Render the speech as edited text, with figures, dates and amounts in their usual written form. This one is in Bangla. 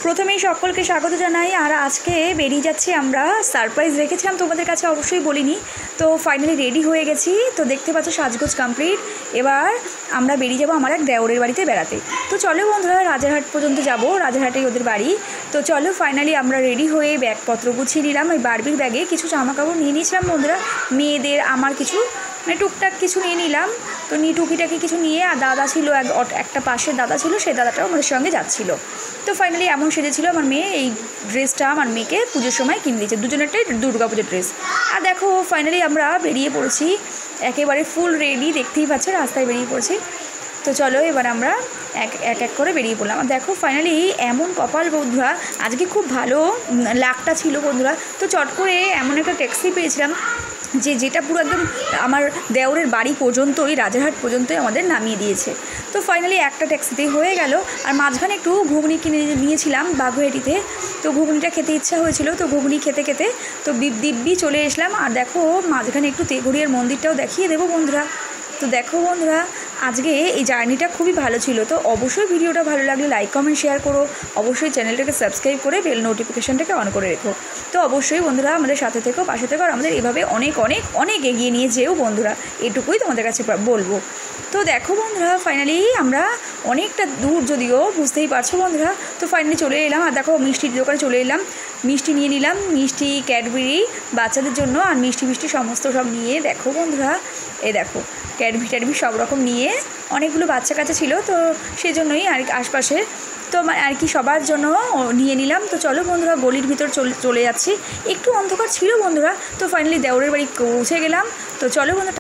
প্রথমেই সকলকে স্বাগত জানাই। আর আজকে বেরিয়ে যাচ্ছি আমরা, সারপ্রাইজ রেখেছিলাম তোমাদের কাছে, অবশ্যই বলিনি। তো ফাইনালি রেডি হয়ে গেছি, তো দেখতে পাচ্ছ সাজগোজ কমপ্লিট। এবার আমরা বেরিয়ে যাবো আমার এক দেওরের বাড়িতে বেড়াতে। তো চলো বন্ধুরা, রাজারহাট পর্যন্ত যাব, রাজারহাটেই ওদের বাড়ি। তো চলো ফাইনালি আমরা রেডি হয়ে ব্যাগপত্র গুছিয়ে নিলাম। ওই বারবির ব্যাগে কিছু জামা কাপড় নিয়ে নিয়েছিলাম বন্ধুরা, মেয়েদের, আমার কিছু মানে টুকটাক কিছু নিয়ে নিলাম। তো টুকিটাকি কিছু নিয়ে, আর দাদা ছিল একটা পাশের দাদা ছিল, সেই দাদাটাও আমাদের সঙ্গে যাচ্ছিলো। তো ফাইনালি এমন সেজেছিল আমার মেয়ে। এই ড্রেসটা আমার মেয়েকে পুজোর সময় কিনে দিয়েছে, দুজনেরটাই দুর্গা পুজোর ড্রেস। আর দেখো ফাইনালি আমরা বেরিয়ে পড়েছি, একেবারে ফুল রেডি, দেখতেই পাচ্ছ রাস্তায় বেরিয়ে পড়েছি। তো চলো এবার আমরা এক এক করে বেরিয়ে পড়লাম। আর দেখো ফাইনালি এমন কপাল বন্ধুরা, আজকে খুব ভালো লাকটা ছিল বন্ধুরা। তো চট করে এমন একটা ট্যাক্সি পেয়েছিলাম যেটা পুরো একদম আমার দেওরের বাড়ি পর্যন্তই, রাজারহাট পর্যন্তই আমাদের নামিয়ে দিয়েছে। তো ফাইনালি একটা ট্যাক্সিতেই হয়ে গেল। আর মাঝখানে একটু ঘুগনি কিনে নিয়েছিলাম বাগুইহাটিতে, তো ঘুগনিটা খেতে ইচ্ছা হয়েছিল, তো ঘুগনি খেতে খেতে তো দিব্যি চলে এসলাম। আর দেখো মাঝখানে একটু তেঘরিয়ার মন্দিরটাও দেখিয়ে দেবো বন্ধুরা। তো দেখো বন্ধুরা, আজকে এই জার্নিটা খুবই ভালো ছিল। তো অবশ্যই ভিডিওটা ভালো লাগলে লাইক কমেন্ট শেয়ার করো, অবশ্যই চ্যানেলটাকে সাবস্ক্রাইব করে বেল নোটিফিকেশানটাকে অন করে রেখো। তো অবশ্যই বন্ধুরা আমাদের সাথে থেকো, পাশে থেকো, আর আমাদের এভাবে অনেক অনেক অনেক এগিয়ে নিয়ে যেও বন্ধুরা, এটুকুই তোমাদের কাছে বলবো। তো দেখো বন্ধুরা ফাইনালি আমরা অনেকটা দূর, যদিও বুঝতেই পারছো বন্ধুরা। তো ফাইনালি চলে এলাম, আর দেখো মিষ্টির দোকানে চলে এলাম, মিষ্টি নিয়ে নিলাম, মিষ্টি ক্যাডবেরি বাচ্চাদের জন্য, আর মিষ্টি সমস্ত সব নিয়ে দেখো বন্ধুরা, এই দেখো ক্যাডবি সব রকম নিয়ে অনেকগুলো বাচ্চা কাচ্চা ছিল, তো সেই জন্যই আর আশপাশে তো আর কি সবার জন্য নিয়ে নিলাম। তো চলো বন্ধুরা গলির ভিতর চলে যাচ্ছি, একটু অন্ধকার ছিল বন্ধুরা। তো ফাইনালি দেওরের বাড়ি পৌঁছে গেলাম। তো চলো বন্ধুরা।